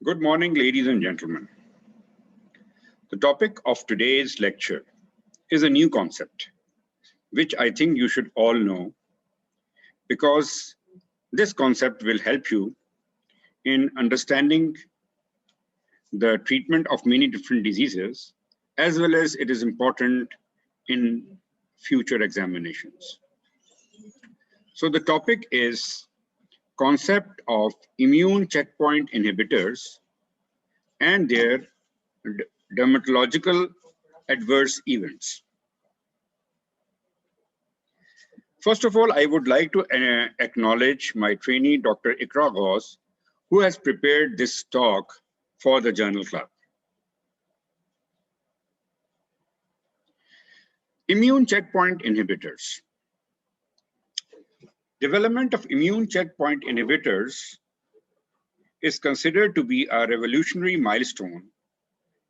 Good morning, ladies and gentlemen. The topic of today's lecture is a new concept, which I think you should all know, because this concept will help you in understanding the treatment of many different diseases, as well as it is important in future examinations. So the topic is concept of immune checkpoint inhibitors and their dermatological adverse events. First of all, I would like to acknowledge my trainee, Dr. Ikra Ghaus, who has prepared this talk for the Journal Club. Immune checkpoint inhibitors. Development of immune checkpoint inhibitors is considered to be a revolutionary milestone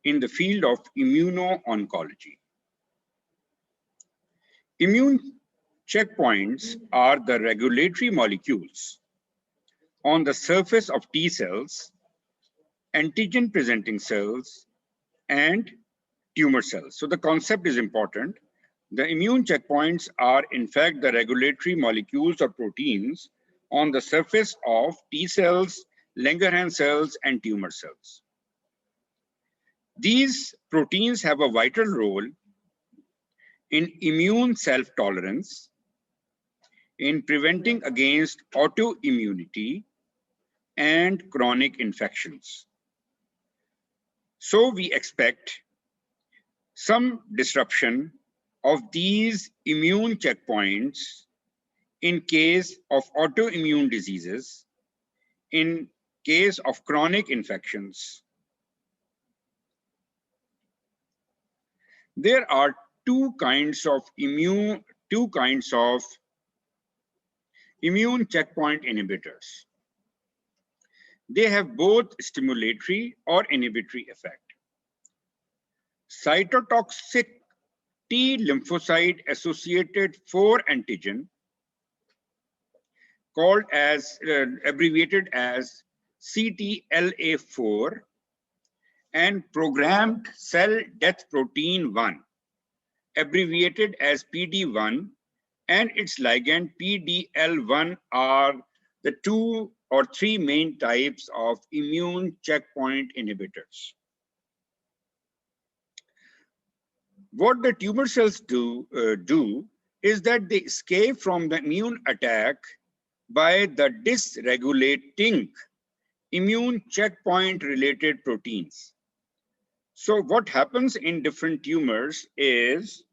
in the field of immuno-oncology. Immune checkpoints are the regulatory molecules on the surface of T cells, antigen-presenting cells, and tumor cells. So the concept is important. The immune checkpoints are in fact the regulatory molecules or proteins on the surface of T cells, Langerhans cells, and tumor cells. These proteins have a vital role in immune self-tolerance, in preventing against autoimmunity and chronic infections. So we expect some disruption of these immune checkpoints in case of autoimmune diseases, in case of chronic infections. There are two kinds of immune checkpoint inhibitors. They have both stimulatory or inhibitory effect. Cytotoxic T lymphocyte associated 4 antigen, called as abbreviated as CTLA4, and programmed cell death protein 1, abbreviated as PD1, and its ligand PDL1 are the 2 or 3 main types of immune checkpoint inhibitors. What the tumor cells do is that they escape from the immune attack by the dysregulating immune checkpoint related proteins. So what happens in different tumors is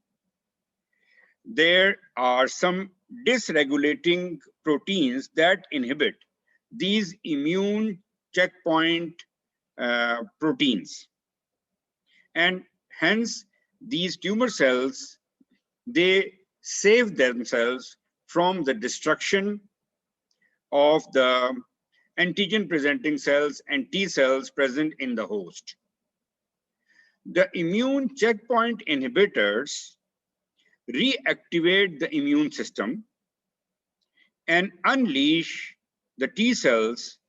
there are some dysregulating proteins that inhibit these immune checkpoint proteins. And hence, these tumor cells, they save themselves from the destruction of the antigen-presenting cells and T cells present in the host. The immune checkpoint inhibitors reactivate the immune system and unleash the T cells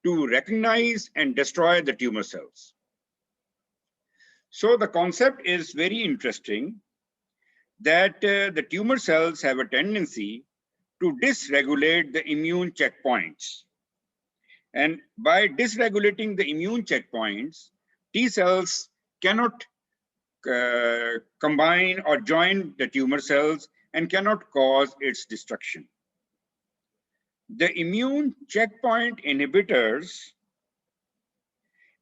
to recognize and destroy the tumor cells. So the concept is very interesting that the tumor cells have a tendency to dysregulate the immune checkpoints. And by dysregulating the immune checkpoints, T cells cannot combine or join the tumor cells and cannot cause its destruction. The immune checkpoint inhibitors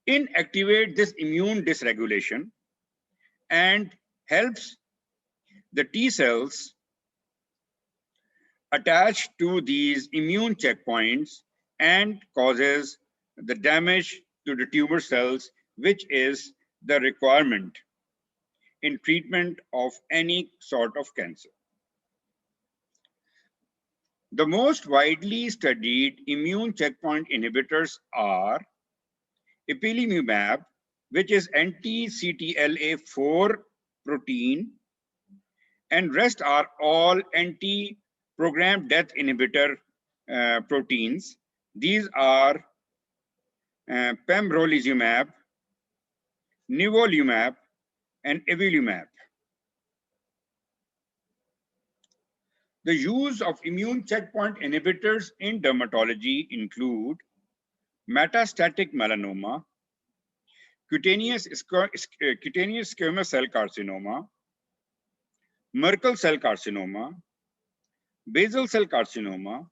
inactivate this immune dysregulation and helps the T cells attach to these immune checkpoints and causes the damage to the tumor cells, which is the requirement in treatment of any sort of cancer. The most widely studied immune checkpoint inhibitors are ipilimumab, which is anti-CTLA4 protein, and rest are all anti-programmed death inhibitor proteins. These are pembrolizumab, nivolumab, and avelumab. The use of immune checkpoint inhibitors in dermatology include metastatic melanoma, cutaneous squamous cell carcinoma, Merkel cell carcinoma, basal cell carcinoma,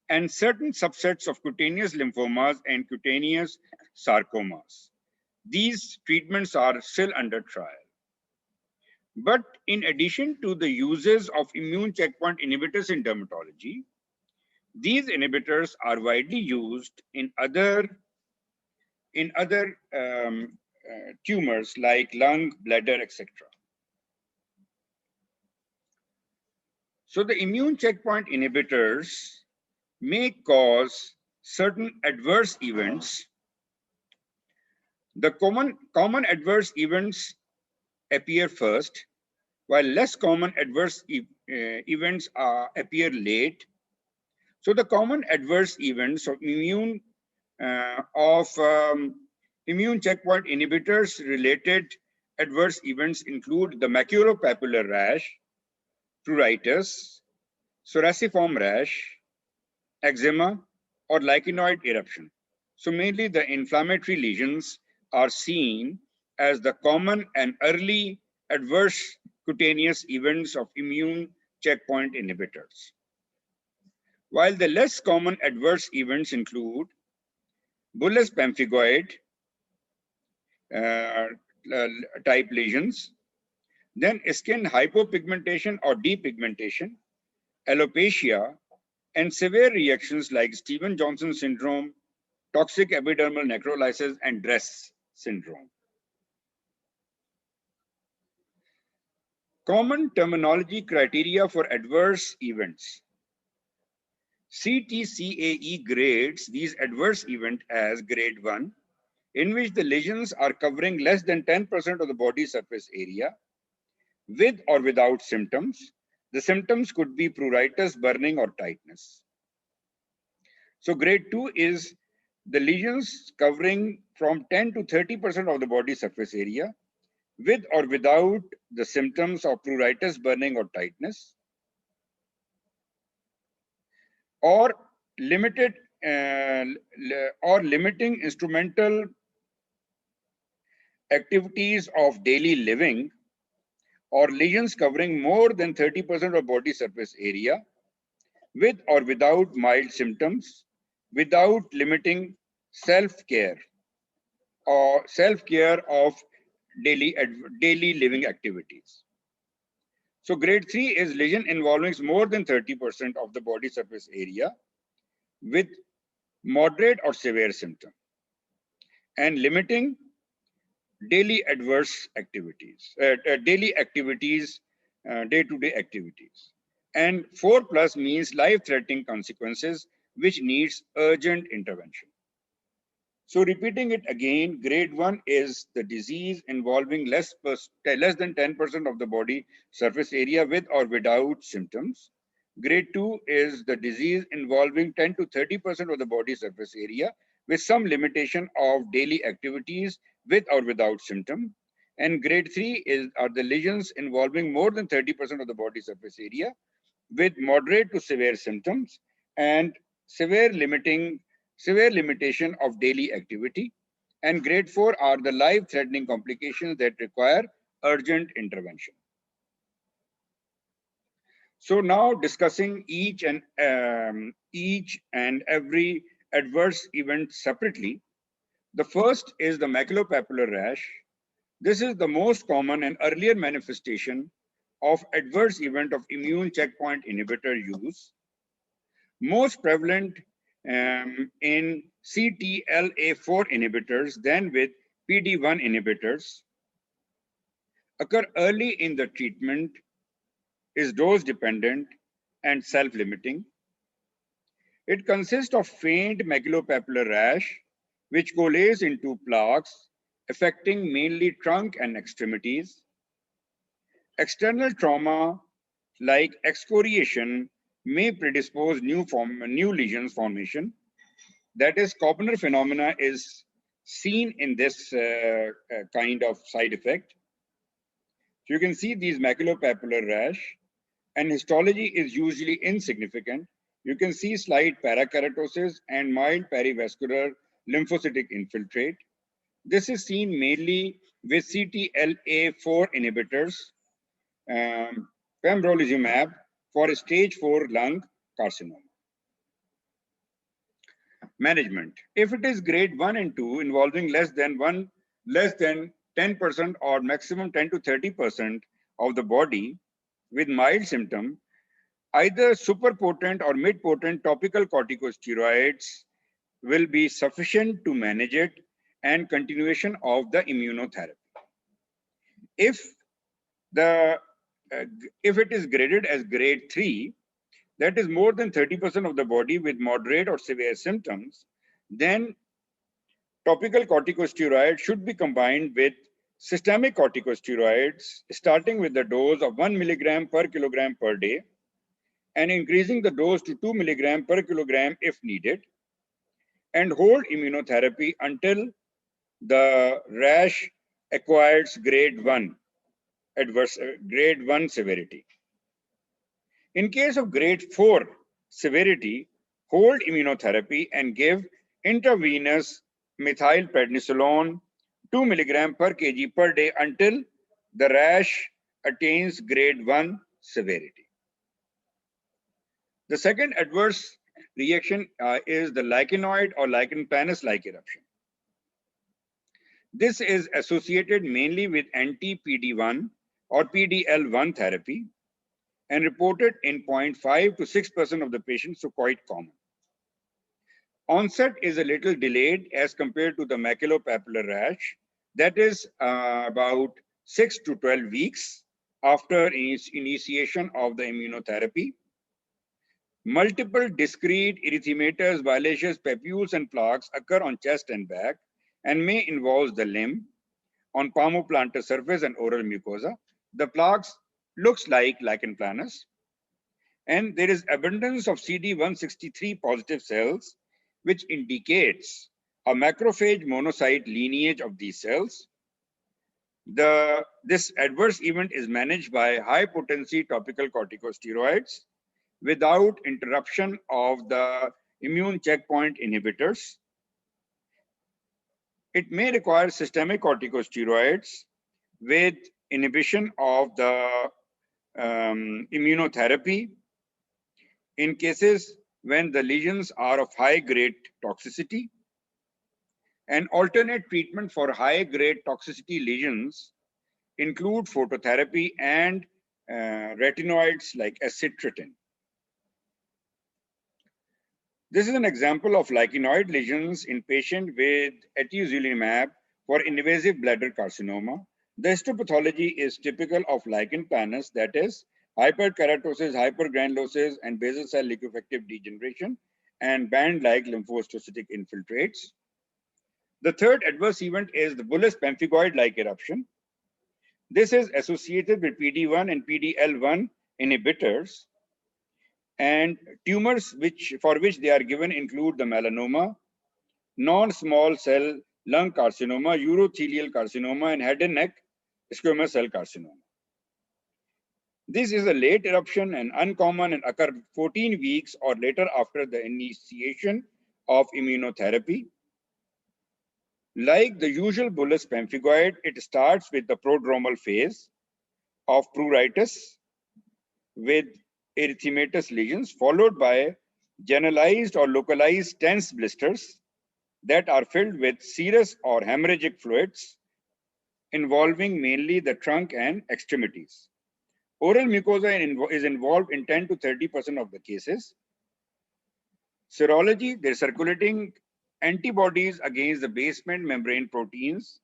and certain subsets of cutaneous lymphomas and cutaneous sarcomas. These treatments are still under trial. But in addition to the uses of immune checkpoint inhibitors in dermatology, these inhibitors are widely used in other tumors like lung, bladder, etc. So the immune checkpoint inhibitors may cause certain adverse events. The common adverse events appear first, while less common adverse events appear late. So the common adverse events of immune checkpoint inhibitors related adverse events include the maculopapular rash, pruritus, psoriasiform rash, eczema, or lichenoid eruption. So mainly the inflammatory lesions are seen as the common and early adverse cutaneous events of immune checkpoint inhibitors. While the less common adverse events include bullous pemphigoid type lesions, then skin hypopigmentation or depigmentation, alopecia, and severe reactions like Stevens-Johnson syndrome, toxic epidermal necrolysis, and DRESS syndrome. Common terminology criteria for adverse events. CTCAE grades these adverse events as grade 1, in which the lesions are covering less than 10% of the body surface area, with or without symptoms. The symptoms could be pruritus, burning, or tightness. So grade 2 is the lesions covering from 10 to 30% of the body surface area, with or without the symptoms of pruritus, burning, or tightness, or limiting instrumental activities of daily living, or lesions covering more than 30% of body surface area, with or without mild symptoms, without limiting self-care or self-care of daily living activities. So grade 3 is lesion involving more than 30% of the body surface area with moderate or severe symptom and limiting daily adverse activities, day-to-day activities. And 4+ means life-threatening consequences which needs urgent intervention. So repeating it again, grade 1 is the disease involving less than 10% of the body surface area with or without symptoms. Grade 2 is the disease involving 10 to 30% of the body surface area with some limitation of daily activities with or without symptom. And grade 3 are the lesions involving more than 30% of the body surface area with moderate to severe symptoms and severe limitation of daily activity. And grade 4 are the life-threatening complications that require urgent intervention. So now discussing each and every adverse event separately. The first is the maculopapular rash. This is the most common and earlier manifestation of adverse event of immune checkpoint inhibitor use. Most prevalent in CTLA4 inhibitors than with PD1 inhibitors. Occur early in the treatment, is dose dependent and self-limiting. It consists of faint maculopapular rash, which coalesce into plaques, affecting mainly trunk and extremities. External trauma like excoriation may predispose new lesions formation. That is, Koppner phenomena is seen in this kind of side effect. So you can see these maculopapular rash, and histology is usually insignificant. You can see slight parakeratosis and mild perivascular lymphocytic infiltrate. This is seen mainly with CTLA4 inhibitors, pembrolizumab, for stage 4 lung carcinoma. Management. If it is grade 1 and 2 involving less than 10% or maximum 10 to 30% of the body with mild symptom, either superpotent or mid-potent topical corticosteroids will be sufficient to manage it, and continuation of the immunotherapy. If it is graded as grade 3, that is more than 30% of the body with moderate or severe symptoms, then topical corticosteroids should be combined with systemic corticosteroids, starting with the dose of 1 milligram per kilogram per day and increasing the dose to 2 milligram per kilogram if needed, and hold immunotherapy until the rash acquires grade 1 severity. In case of grade 4 severity, hold immunotherapy and give intravenous methylprednisolone 2 milligram per kg per day until the rash attains grade 1 severity. The second adverse reaction is the lichenoid or lichen planus-like eruption. This is associated mainly with anti-PD1 or PDL1 therapy and reported in 0.5 to 6% of the patients, so quite common. Onset is a little delayed as compared to the maculopapular rash, that is about 6 to 12 weeks after initiation of the immunotherapy. Multiple discrete erythematous, violaceous papules and plaques occur on chest and back and may involve the limb, on palmoplantar surface and oral mucosa. The plaques looks like lichen planus, and there is abundance of CD163 positive cells, which indicates a macrophage monocyte lineage of these cells. This adverse event is managed by high potency topical corticosteroids without interruption of the immune checkpoint inhibitors. It may require systemic corticosteroids with inhibition of the immunotherapy in cases when the lesions are of high-grade toxicity. An alternate treatment for high-grade toxicity lesions include phototherapy and retinoids like acitretin. This is an example of lichenoid lesions in patient with atezolizumab for invasive bladder carcinoma. The histopathology is typical of lichen planus, that is, hyperkeratosis, hypergranulosis, and basal cell liquefactive degeneration, and band-like lymphohistiocytic infiltrates. The third adverse event is the bullous pemphigoid-like eruption. This is associated with PD1 and PDL1 inhibitors, and tumors for which they are given include the melanoma, non-small cell lung carcinoma, urothelial carcinoma, and head and neck squamous cell carcinoma. This is a late eruption and uncommon and occur 14 weeks or later after the initiation of immunotherapy. Like the usual bullous pemphigoid, it starts with the prodromal phase of pruritus with erythematous lesions, followed by generalized or localized tense blisters that are filled with serous or hemorrhagic fluids involving mainly the trunk and extremities. Oral mucosa is involved in 10 to 30% of the cases. Serology, they're circulating antibodies against the basement membrane proteins,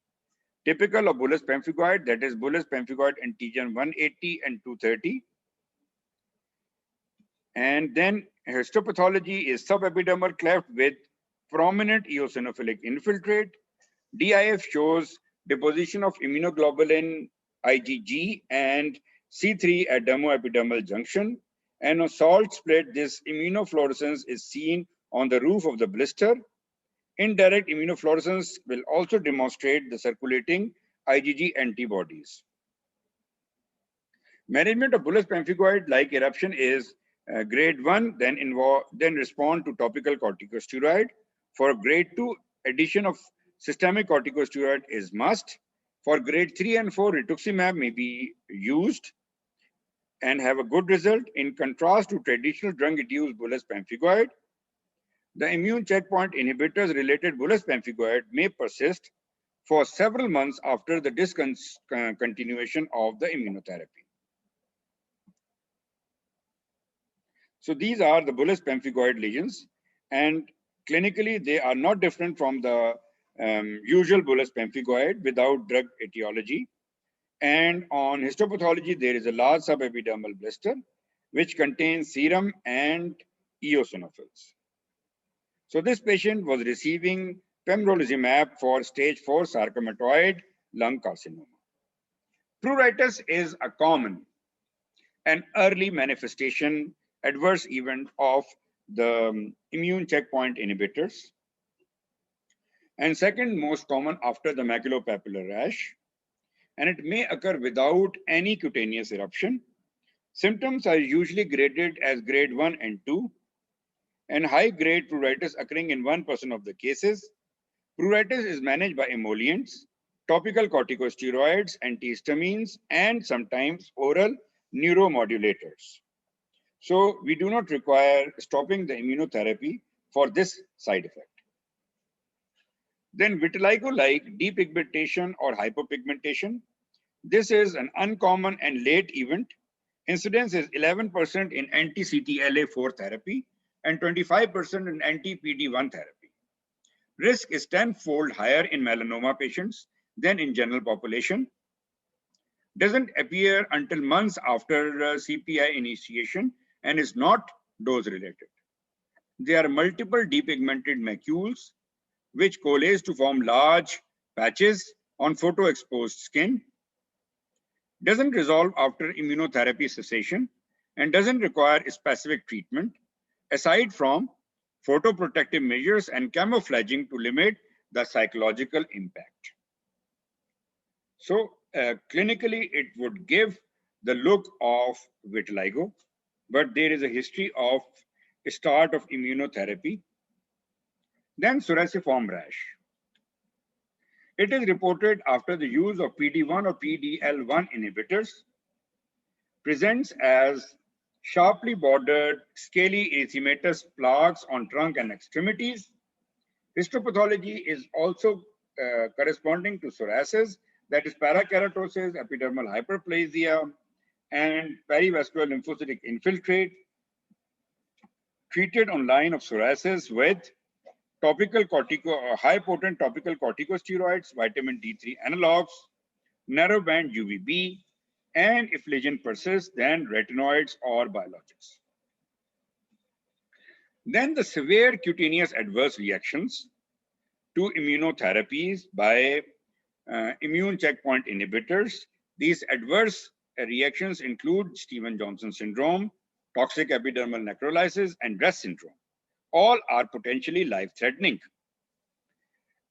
typical of bullous pemphigoid, that is bullous pemphigoid antigen 180 and 230. And then histopathology is subepidermal cleft with prominent eosinophilic infiltrate. DIF shows deposition of immunoglobulin IgG and C3 at dermoepidermal junction. And on salt split, this immunofluorescence is seen on the roof of the blister Indirect immunofluorescence will also demonstrate the circulating IgG antibodies. Management of bullous pemphigoid-like eruption is grade 1, then respond to topical corticosteroid. For grade 2, addition of systemic corticosteroid is must. For grade 3 and 4, rituximab may be used and have a good result. In contrast to traditional drug-induced bullous pemphigoid, the immune checkpoint inhibitors related bullous pemphigoid may persist for several months after the discontinuation of the immunotherapy. So these are the bullous pemphigoid lesions, and clinically they are not different from the usual bullous pemphigoid without drug etiology. And on histopathology, there is a large subepidermal blister which contains serum and eosinophils. So this patient was receiving pembrolizumab for stage 4 sarcomatoid lung carcinoma. Pruritus is a common and early manifestation adverse event of the immune checkpoint inhibitors, and second most common after the maculopapular rash, and it may occur without any cutaneous eruption. Symptoms are usually graded as grade 1 and 2, and high-grade pruritus occurring in 1% of the cases. Pruritus is managed by emollients, topical corticosteroids, antihistamines, and sometimes oral neuromodulators. So we do not require stopping the immunotherapy for this side effect. Then vitiligo-like depigmentation or hypopigmentation. This is an uncommon and late event. Incidence is 11% in anti-CTLA-4 therapy and 25% in anti-PD-1 therapy. Risk is 10-fold higher in melanoma patients than in general population. Doesn't appear until months after CPI initiation and is not dose related. There are multiple depigmented macules which coalesce to form large patches on photoexposed skin. Doesn't resolve after immunotherapy cessation and doesn't require specific treatment aside from photoprotective measures and camouflaging to limit the psychological impact. So clinically, it would give the look of vitiligo, but there is a history of start of immunotherapy. Then Psoriasiform rash. It is reported after the use of PD-1 or PD-L1 inhibitors, presents as sharply bordered, scaly erythematous plaques on trunk and extremities. Histopathology is also corresponding to psoriasis, that is parakeratosis, epidermal hyperplasia, and perivascular lymphocytic infiltrate, treated on line of psoriasis with high potent topical corticosteroids, vitamin D3 analogs, narrowband UVB, and if lesion persists, then retinoids or biologics. Then the severe cutaneous adverse reactions to immunotherapies by immune checkpoint inhibitors. These adverse reactions include Stevens-Johnson syndrome, toxic epidermal necrolysis, and Rett syndrome. All are potentially life-threatening.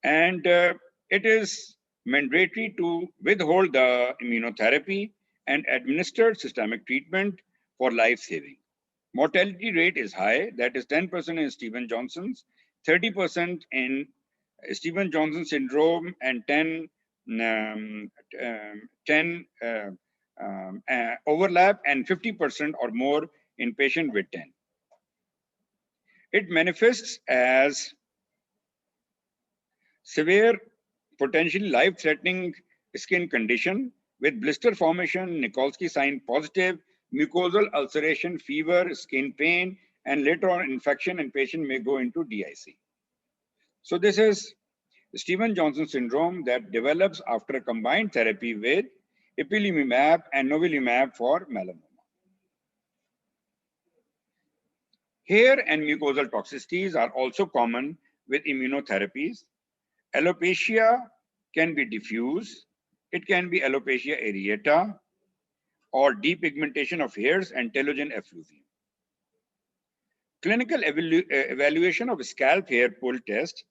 And it is mandatory to withhold the immunotherapy and administer systemic treatment for life-saving. Mortality rate is high, that is 10% in Stevens-Johnson's, 30% in Stevens-Johnson syndrome, and 10 overlap, and 50% or more in patient with 10. It manifests as severe, potentially life-threatening skin condition with blister formation, Nikolsky sign positive, mucosal ulceration, fever, skin pain, and later on infection, and patient may go into DIC. So this is Stevens-Johnson syndrome that develops after a combined therapy with ipilimumab and nivolumab for melanoma. Hair and mucosal toxicities are also common with immunotherapies. Alopecia can be diffuse. It can be alopecia areata or depigmentation of hairs and telogen effluvium. Clinical evaluation of scalp hair pull test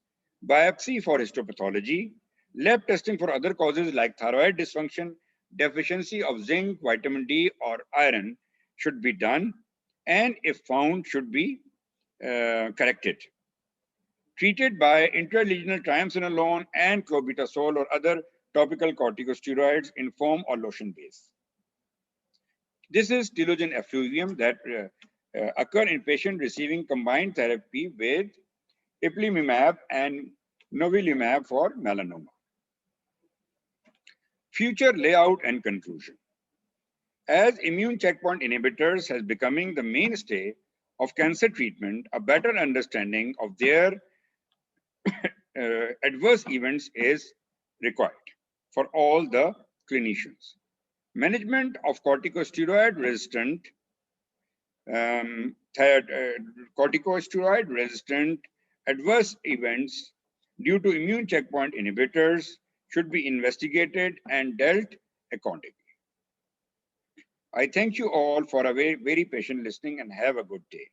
biopsy for histopathology, lab testing for other causes like thyroid dysfunction, deficiency of zinc, vitamin D, or iron should be done, and if found, should be corrected. Treated by intralesional triamcinolone and clobetasol or other topical corticosteroids in foam or lotion base. This is telogen effluvium that occur in patients receiving combined therapy with ipilimumab and nivolumab for melanoma. Future layout and conclusion. As immune checkpoint inhibitors has becoming the mainstay of cancer treatment, a better understanding of their adverse events is required for all the clinicians. Management of corticosteroid resistant adverse events due to immune checkpoint inhibitors should be investigated and dealt accordingly. I thank you all for a very, very patient listening and have a good day.